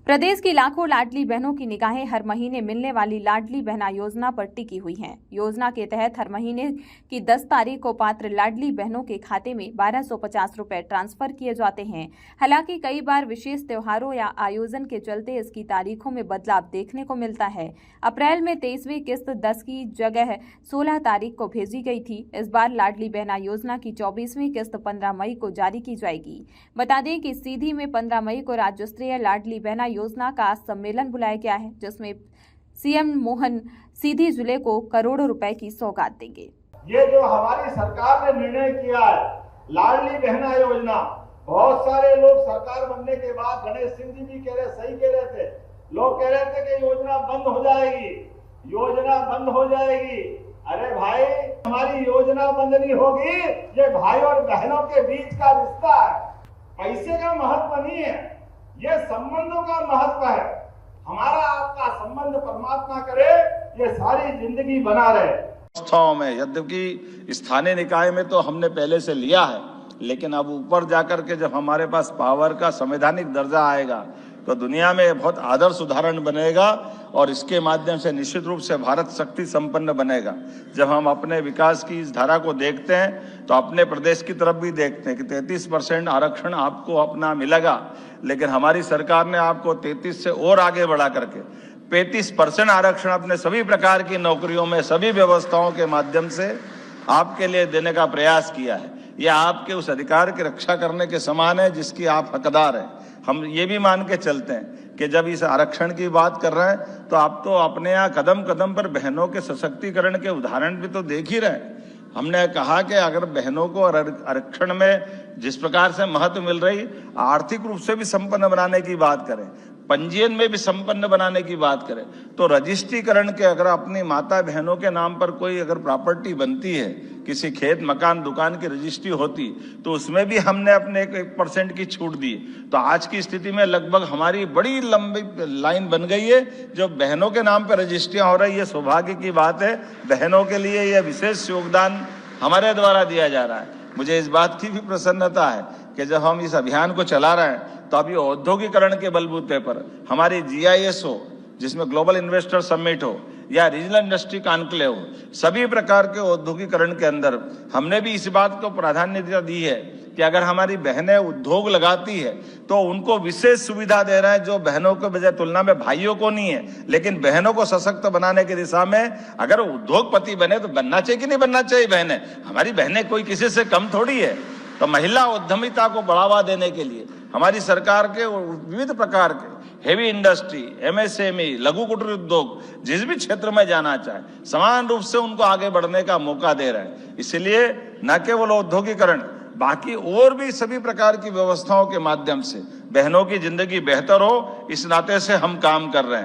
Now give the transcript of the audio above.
प्रदेश की लाखों लाडली बहनों की निगाहें हर महीने मिलने वाली लाडली बहना योजना पर टिकी हुई हैं। योजना के तहत हर महीने की 10 तारीख को पात्र लाडली बहनों के खाते में 1250 रुपए ट्रांसफर किए जाते हैं। हालांकि कई बार विशेष त्योहारों या आयोजन के चलते इसकी तारीखों में बदलाव देखने को मिलता है। अप्रैल में 23वीं किस्त 10 की जगह 16 तारीख को भेजी गई थी। इस बार लाडली बहना योजना की 24वीं किस्त 15 मई को जारी की जाएगी। बता दें कि सीधी में 15 मई को राज्य स्तरीय लाडली बहना योजना का सम्मेलन बुलाया गया है, जिसमें सीएम मोहन सीधी जिले को करोड़ों रुपए की सौगात देंगे। ये जो हमारी सरकार ने निर्णय किया है लाडली बहना योजना, बहुत सारे लोग सरकार बनने के बाद गणेश सिंह जी भी सही कह रहे थे, लोग कह रहे थे कि योजना बंद हो जाएगी, योजना बंद हो जाएगी। अरे भाई, हमारी योजना बंद नहीं होगी। ये भाई और बहनों के बीच का रिश्ता है, पैसे का महत्व नहीं है, ये संबंधों का महत्व है। हमारा आपका संबंध परमात्मा करे ये सारी जिंदगी बना रहे। संस्थाओं में यद्यपि स्थानीय निकाय में तो हमने पहले से लिया है, लेकिन अब ऊपर जाकर के जब हमारे पास पावर का संवैधानिक दर्जा आएगा तो दुनिया में बहुत आदर्श उदाहरण बनेगा और इसके माध्यम से निश्चित रूप से भारत शक्ति संपन्न बनेगा। जब हम अपने विकास की इस धारा को देखते हैं तो अपने प्रदेश की तरफ भी देखते हैं कि 33% आरक्षण आपको अपना मिलेगा, लेकिन हमारी सरकार ने आपको 33 से और आगे बढ़ा करके 35% आरक्षण अपने सभी प्रकार की नौकरियों में सभी व्यवस्थाओं के माध्यम से आपके लिए देने का प्रयास किया है। यह आपके उस अधिकार की रक्षा करने के समान है जिसकी आप हकदार हैं। हम ये भी मान के चलते हैं कि जब इस आरक्षण की बात कर रहे हैं तो आप तो अपने यहाँ कदम कदम पर बहनों के सशक्तिकरण के उदाहरण भी तो देख ही रहे हैं। हमने कहा कि अगर बहनों को आरक्षण में जिस प्रकार से महत्व मिल रही, आर्थिक रूप से भी संपन्न बनाने की बात करें, पंजीयन में भी संपन्न बनाने की बात करें, तो रजिस्ट्रीकरण के अगर अपनी माता बहनों के नाम पर कोई अगर प्रॉपर्टी बनती है, किसी खेत मकान दुकान की रजिस्ट्री होती, तो उसमें भी हमने अपने 1% की छूट दी। तो आज की स्थिति में लगभग हमारी बड़ी लंबी लाइन बन गई है जो बहनों के नाम पर रजिस्ट्रियां हो रही है। सौभाग्य की बात है, बहनों के लिए यह विशेष योगदान हमारे द्वारा दिया जा रहा है। मुझे इस बात की भी प्रसन्नता है कि जब हम इस अभियान को चला रहे हैं तो अभी औद्योगिकरण के बलबूते पर हमारी GIS हो, जिसमें ग्लोबल इन्वेस्टर समिट हो या रीजनल इंडस्ट्री कॉन्क्लेव हो, सभी प्रकार के औद्योगिकरण के अंदर हमने भी इस बात को प्राधान्यता दी है कि अगर हमारी बहनें उद्योग लगाती है तो उनको विशेष सुविधा दे रहे हैं जो बहनों के बजाय तुलना में भाइयों को नहीं है। लेकिन बहनों को सशक्त बनाने की दिशा में अगर उद्योगपति बने तो बनना चाहिए कि नहीं बनना चाहिए? बहनें, हमारी बहनें कोई किसी से कम थोड़ी है। तो महिला उद्यमिता को बढ़ावा देने के लिए हमारी सरकार के विविध प्रकार के हेवी इंडस्ट्री, MSME, लघु कुटीर उद्योग जिस भी क्षेत्र में जाना चाहे समान रूप से उनको आगे बढ़ने का मौका दे रहे हैं। इसलिए न केवल औद्योगिकरण, बाकी और भी सभी प्रकार की व्यवस्थाओं के माध्यम से बहनों की जिंदगी बेहतर हो, इस नाते से हम काम कर रहे हैं।